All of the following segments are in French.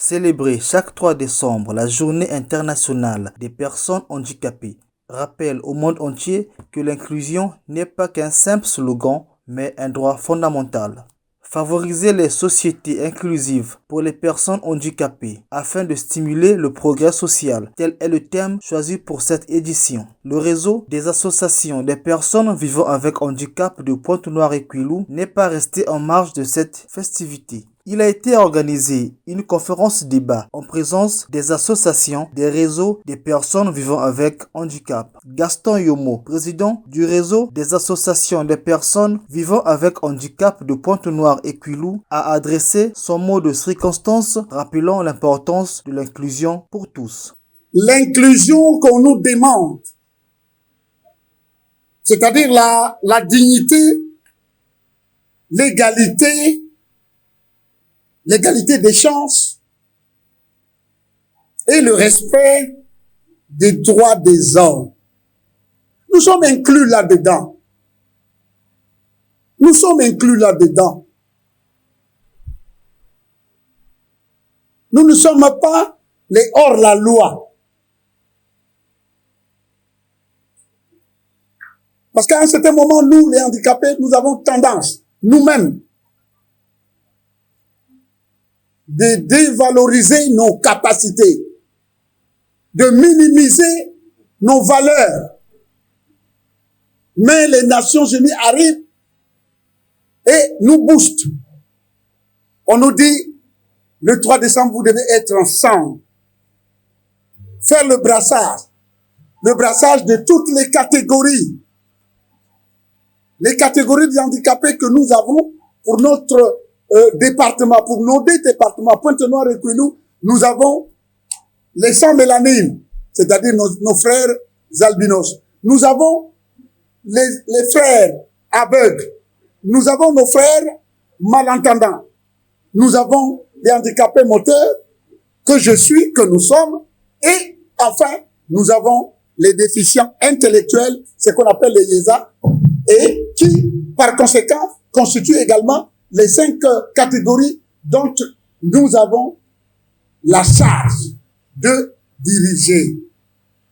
Célébrer chaque 3 décembre la Journée internationale des personnes handicapées rappelle au monde entier que l'inclusion n'est pas qu'un simple slogan, mais un droit fondamental. Favoriser les sociétés inclusives pour les personnes handicapées afin de stimuler le progrès social, tel est le thème choisi pour cette édition. Le réseau des associations des personnes vivant avec handicap de Pointe-Noire et Kouilou n'est pas resté en marge de cette festivité. Il a été organisé une conférence-débat en présence des associations des réseaux des personnes vivant avec handicap. Gaston Yomo, président du réseau des associations des personnes vivant avec handicap de Pointe-Noire et Kouilou, a adressé son mot de circonstance rappelant l'importance de l'inclusion pour tous. L'inclusion qu'on nous demande, c'est-à-dire la dignité, l'égalité des chances et le respect des droits des hommes. Nous sommes inclus là-dedans. Nous sommes inclus là-dedans. Nous ne sommes pas les hors-la-loi. Parce qu'à un certain moment, nous, les handicapés, nous avons tendance, nous-mêmes, de dévaloriser nos capacités, de minimiser nos valeurs. Mais les Nations Unies arrivent et nous boostent. On nous dit, le 3 décembre, vous devez être ensemble. Faire le brassage de toutes les catégories. Les catégories de handicapés que nous avons pour notre département, pour nos deux départements, Pointe-Noire et Kouilou, nous avons les sans mélanine, c'est-à-dire nos frères albinos. Nous avons les frères aveugles. Nous avons nos frères malentendants. Nous avons les handicapés moteurs, que je suis, que nous sommes. Et enfin, nous avons les déficients intellectuels, ce qu'on appelle les IESA, et qui, par conséquent, constituent également les 5 catégories dont nous avons la charge de diriger.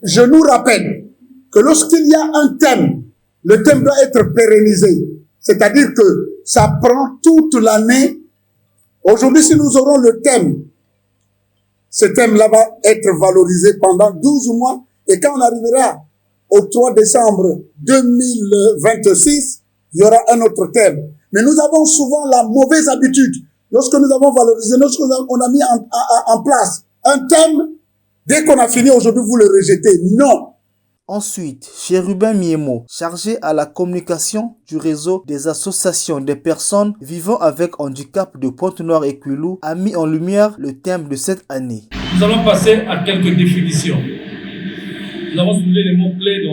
Je nous rappelle que lorsqu'il y a un thème, le thème doit être pérennisé. C'est-à-dire que ça prend toute l'année. Aujourd'hui, si nous aurons le thème, ce thème-là va être valorisé pendant 12 mois. Et quand on arrivera au 3 décembre 2026, il y aura un autre thème. Mais nous avons souvent la mauvaise habitude, lorsque nous avons valorisé, lorsqu'on a mis en place un thème, dès qu'on a fini aujourd'hui, vous le rejetez. Non. Ensuite, Chérubin Miemo, chargé à la communication du réseau des associations des personnes vivant avec handicap de Pointe-Noire et Kouilou, a mis en lumière le thème de cette année. Nous allons passer à quelques définitions. Nous avons soulevé les mots-clés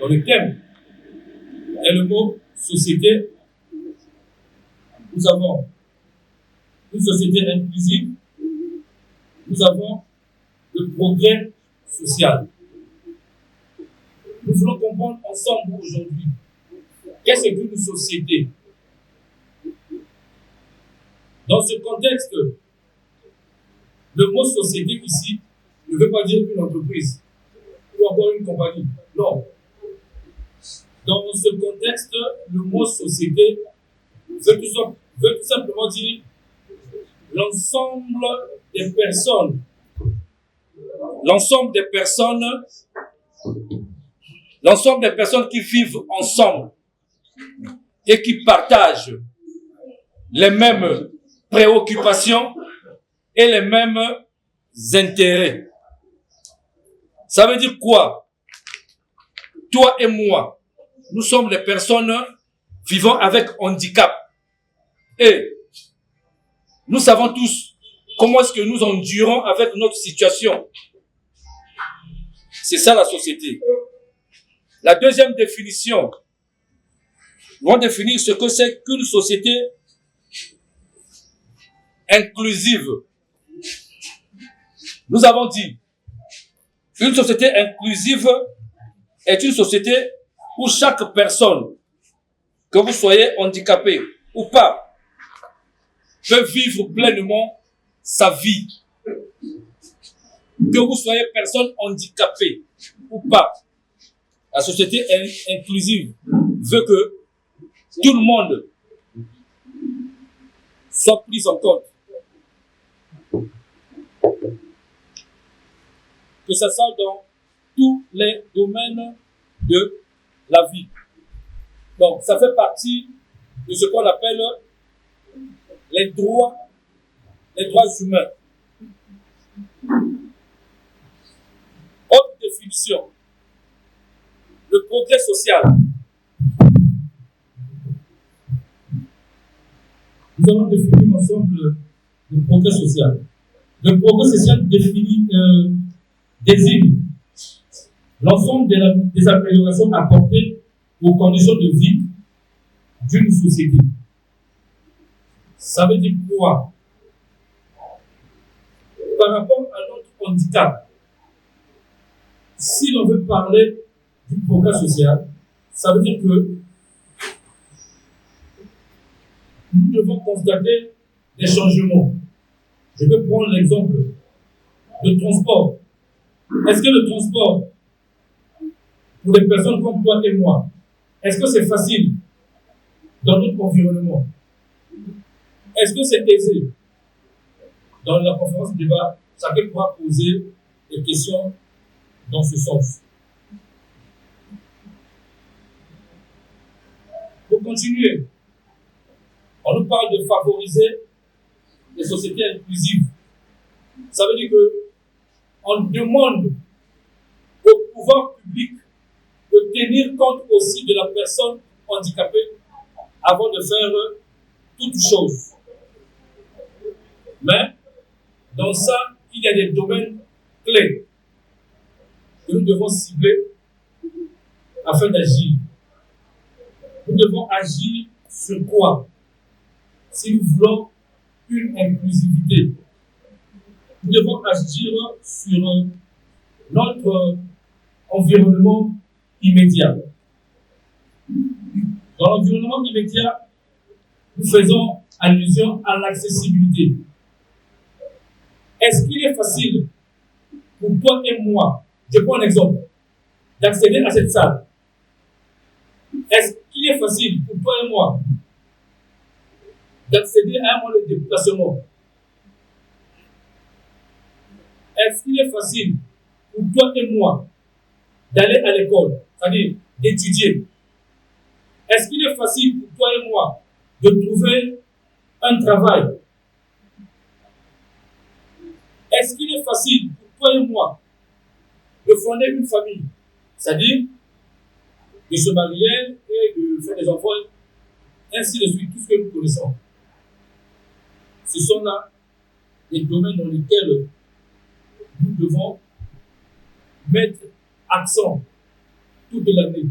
dans le thème. Il y a le mot société. Nous avons une société inclusive. Nous avons le progrès social. Nous voulons comprendre ensemble aujourd'hui qu'est-ce qu'une société. Dans ce contexte, le mot société ici ne veut pas dire une entreprise ou encore une compagnie. Non. Dans ce contexte, le mot société veut tout simplement dire l'ensemble des personnes. L'ensemble des personnes qui vivent ensemble et qui partagent les mêmes préoccupations et les mêmes intérêts. Ça veut dire quoi? Toi et moi, nous sommes des personnes vivant avec handicap. Et nous savons tous comment est-ce que nous endurons avec notre situation. C'est ça la société. La deuxième définition, nous allons définir ce que c'est qu'une société inclusive. Nous avons dit, une société inclusive est une société où chaque personne, que vous soyez handicapé ou pas, peut vivre pleinement sa vie. Que vous soyez personne handicapée ou pas, la société inclusive veut que tout le monde soit pris en compte. Que ce soit dans tous les domaines de la vie. Donc, ça fait partie de ce qu'on appelle les droits humains. Autre définition, le progrès social. Nous allons définir ensemble le progrès social. Le progrès social désigne l'ensemble des améliorations apportées aux conditions de vie d'une société. Ça veut dire quoi? Par rapport à notre handicap, si l'on veut parler du progrès social, ça veut dire que nous devons constater des changements. Je vais prendre l'exemple de transport. Est-ce que le transport, pour des personnes comme toi et moi, est-ce que c'est facile dans notre environnement? Est-ce que c'est aisé? Dans la conférence de débat, chacun pourra poser des questions dans ce sens. Pour continuer, on nous parle de favoriser les sociétés inclusives. Ça veut dire qu'on demande au pouvoir public de tenir compte aussi de la personne handicapée avant de faire toute chose. Mais dans ça, il y a des domaines clés que nous devons cibler afin d'agir. Nous devons agir sur quoi? Si nous voulons une inclusivité, nous devons agir sur notre environnement immédiat. Dans l'environnement immédiat, nous faisons allusion à l'accessibilité. Est-ce qu'il est facile pour toi et moi, je prends un exemple, d'accéder à cette salle? Est-ce qu'il est facile pour toi et moi d'accéder à un moyen de déplacement? Est-ce qu'il est facile pour toi et moi d'aller à l'école, c'est-à-dire d'étudier? Est-ce qu'il est facile pour toi et moi de trouver un travail? Est-ce qu'il est facile pour toi et moi de fonder une famille, c'est-à-dire de se marier et de faire des enfants, ainsi de suite, tout ce que nous connaissons? Ce sont là les domaines dans lesquels nous devons mettre accent toute l'année.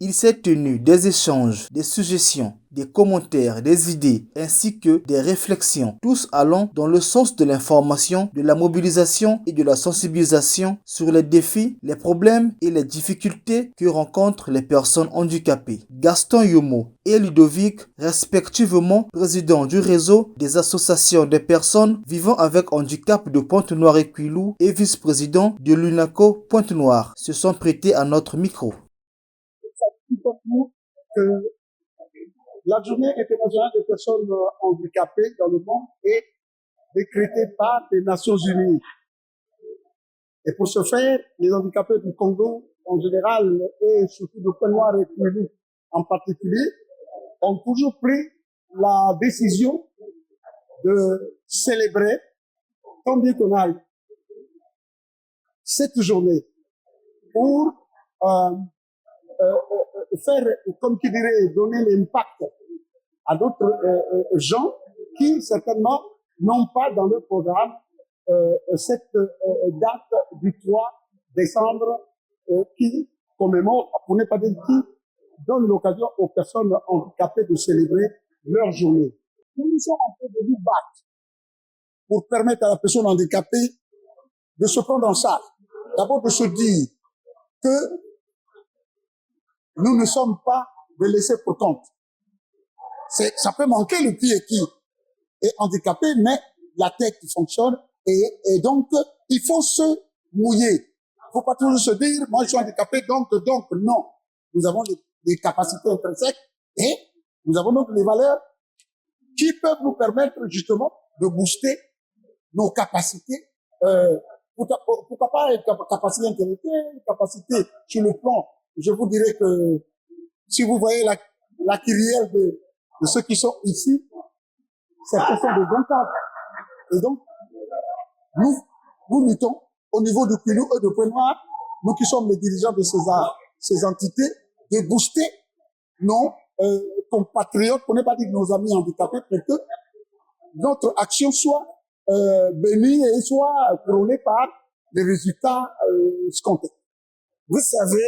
Il s'est tenu des échanges, des suggestions, des commentaires, des idées, ainsi que des réflexions, tous allant dans le sens de l'information, de la mobilisation et de la sensibilisation sur les défis, les problèmes et les difficultés que rencontrent les personnes handicapées. Gaston Yomo et Ludovic, respectivement président du réseau des associations des personnes vivant avec handicap de Pointe-Noire et Kouilou et vice-président de l'UNACO Pointe-Noire, se sont prêtés à notre micro. Que la journée internationale des personnes handicapées dans le monde est décrétée par les Nations Unies. Et pour ce faire, les handicapés du Congo en général et surtout de Pointe-Noire et Kouilou en particulier ont toujours pris la décision de célébrer, tant bien qu'on aille, cette journée pour faire, comme qui dirait, donner l'impact à d'autres gens qui certainement n'ont pas dans leur programme cette date du 3 décembre qui commémore, pour ne pas dire qui donne l'occasion aux personnes handicapées de célébrer leur journée. Nous sommes en train de nous battre pour permettre à la personne handicapée de se prendre en charge. D'abord de se dire que nous ne sommes pas des laissés pour compte. Ça peut manquer le pied qui est handicapé, mais la tête qui fonctionne Et donc, il faut se mouiller. Il ne faut pas toujours se dire, moi je suis handicapé, donc non. Nous avons des capacités intrinsèques et nous avons donc les valeurs qui peuvent nous permettre justement de booster nos capacités. Pourquoi pas une capacité intellectuelle, capacité sur le plan. Je vous dirais que si vous voyez la kyrielle de ceux qui sont ici, certains sont des bons cadres. Et donc, nous luttons au niveau de Quilou et de Point-Noir, nous qui sommes les dirigeants de ces entités, de booster nos compatriotes, pour ne pas dire nos amis handicapés, pour que notre action soit bénie et soit couronnée par les résultats escomptés. Vous savez,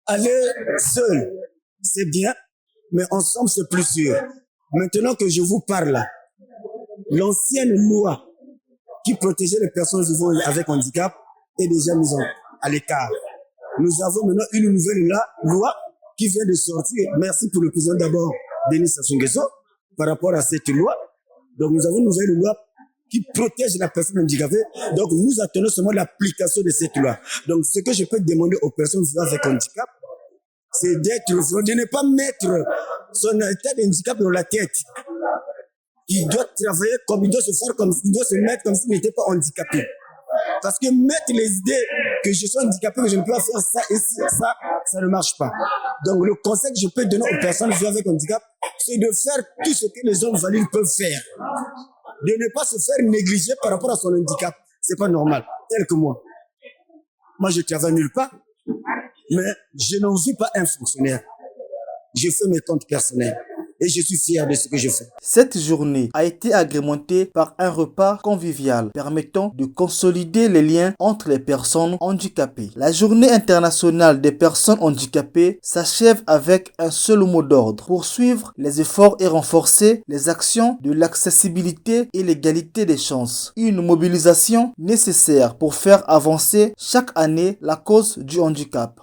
aller seul, c'est bien, mais ensemble, c'est plus sûr. Maintenant que je vous parle, l'ancienne loi qui protégeait les personnes vivant avec handicap est déjà mise à l'écart. Nous avons maintenant une nouvelle loi qui vient de sortir. Merci pour le président d'abord, Denis Sassou Nguesso, par rapport à cette loi. Donc nous avons une nouvelle loi qui protège la personne handicapée. Donc nous attendons seulement l'application de cette loi. Donc ce que je peux demander aux personnes vivant avec handicap, c'est de ne pas mettre son état de handicap dans la tête. Il doit travailler comme il doit se faire, comme il doit se mettre comme s'il n'était pas handicapé. Parce que mettre les idées que je suis handicapé, que je ne peux pas faire ça et ça ne marche pas. Donc le conseil que je peux donner aux personnes vivant avec handicap, c'est de faire tout ce que les hommes valides peuvent faire. De ne pas se faire négliger par rapport à son handicap. C'est pas normal. Tel que moi. Moi, je travaille nulle part, mais je n'en suis pas un fonctionnaire. Je fais mes comptes personnels. Et je suis fier de ce que je fais. Cette journée a été agrémentée par un repas convivial permettant de consolider les liens entre les personnes handicapées. La journée internationale des personnes handicapées s'achève avec un seul mot d'ordre: poursuivre les efforts et renforcer les actions de l'accessibilité et l'égalité des chances. Une mobilisation nécessaire pour faire avancer chaque année la cause du handicap.